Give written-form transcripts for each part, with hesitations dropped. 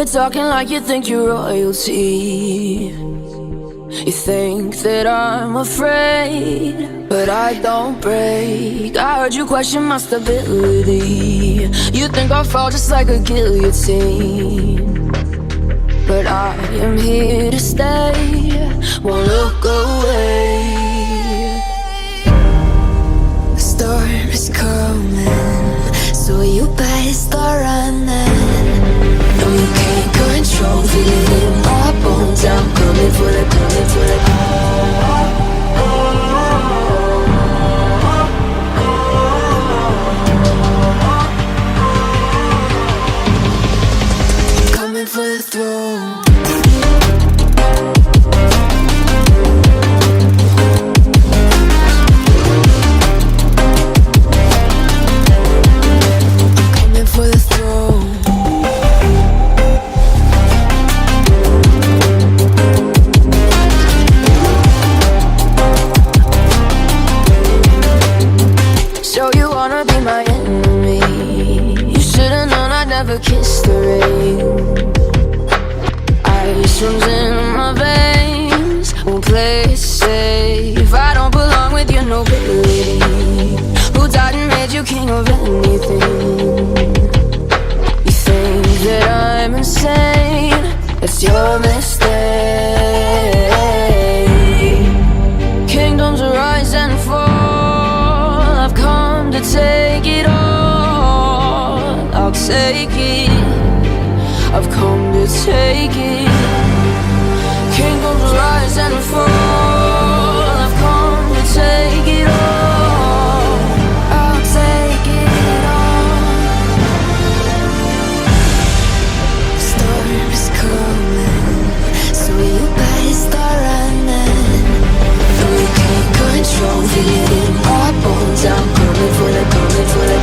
You're talking like you think you're royalty. You think that I'm afraid, but I don't break. I heard you question my stability. You think I'll fall just like a guillotine, but I am here to stay, won't look away. The storm is coming, so you better start running. No, you can't control, feel it in my bones. I'm coming for the, coming for the. Coming for the throne. Kiss the rain. Ice runs in my veins. Won't play it safe. I don't belong with your nobility. Who died and made you king of anything? You think that I'm insane? That's your mistake. Kingdoms rise and fall. I've come to take it all. I'll take it, I've come to take it. Kingdoms rise and fall. I've come to take it all. I'll take it all. Storm is coming, so you better start running. No, you can't control, feel it in my bones. I'm coming for the, coming for the.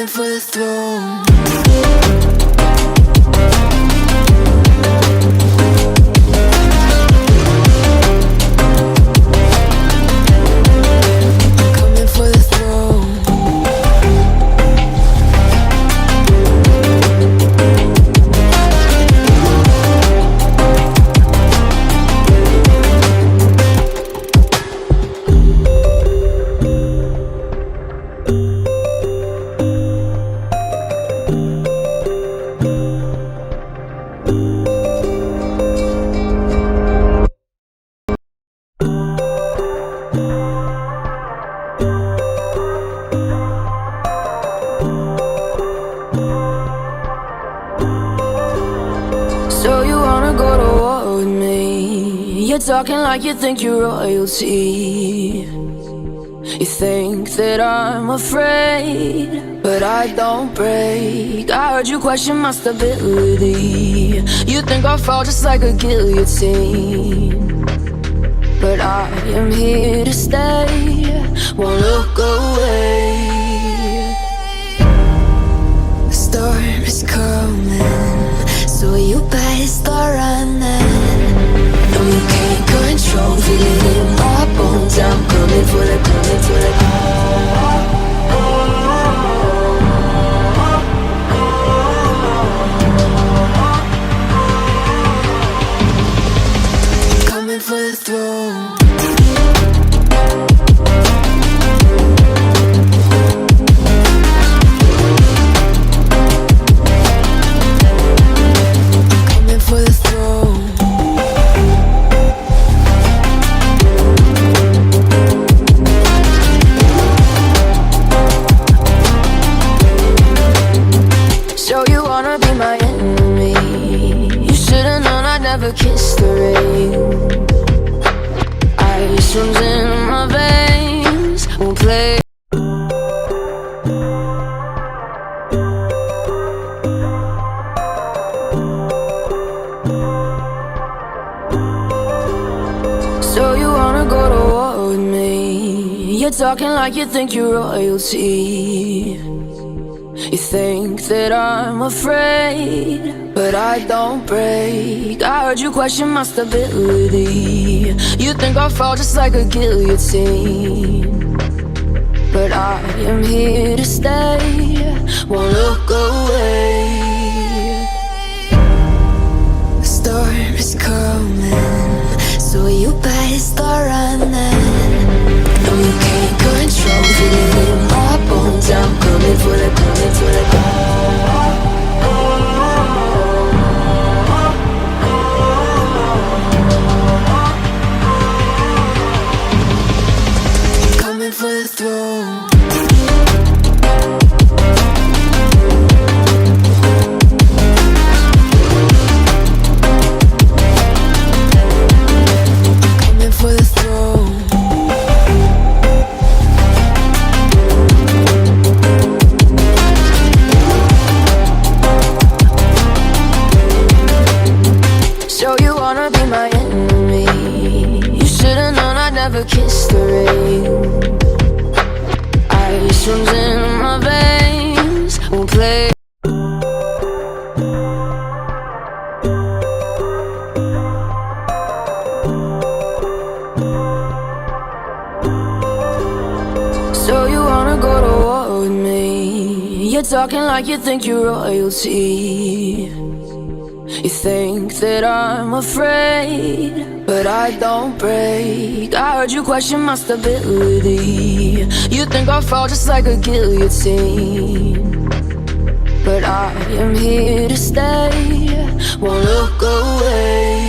For the throne. Coming for the throne. So you wanna go to war with me? You're talking like you think you're royalty. You think that I'm afraid, but I don't break. I heard you question my stability. You think I'll fall just like a guillotine, but I am here to stay, won't look away. The storm is coming, so you better start running. No, you can't control, feel it in my bones. I'm coming for the, coming for the. Coming for the throne. Kiss the rain. Ice runs in my veins. Won't play. So you wanna go to war with me? You're talking like you think you're royalty. You think that I'm afraid, but I don't break. I heard you question my stability. You think I'll fall just like a guillotine, but I am here to stay, won't look away. The storm is coming, so you better start running. No, you can't control, feel it in my bones. I'm coming for the, coming for the, coming for the throne. Coming for the throne. So you wanna be my enemy? You should've known I'd never kiss the rain. Ice runs in my veins, won't play. So you wanna go to war with me? You're talking like you think you're royalty. You think that I'm afraid, but I don't break. I heard you question my stability. You think I'll fall just like a guillotine, but I am here to stay, won't look away.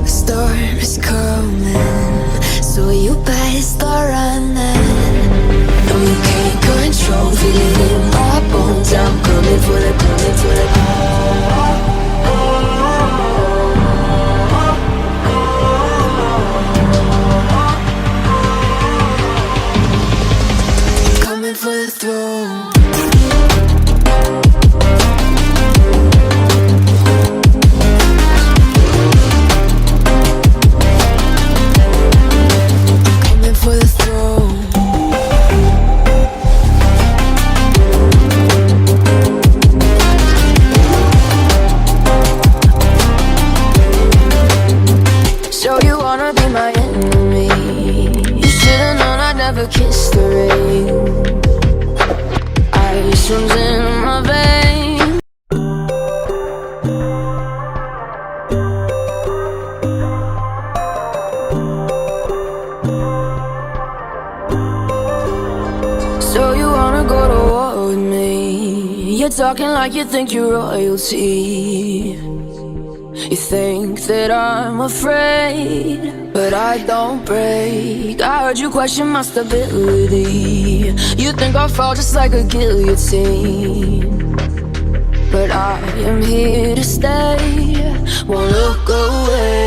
The storm is coming, so you better start running. No, you can't control, feel it in my bones. I'm coming for the, coming for the, coming for the throne. Coming for the throne. So you wanna be my enemy? You should've known I'd never kiss the rain. Ice runs in my veins. So you wanna go to war with me? You're talking like you think you're royalty. You think that I'm afraid, but I don't break. I heard you question my stability. You think I'll fall just like a guillotine, but I am here to stay, won't look away.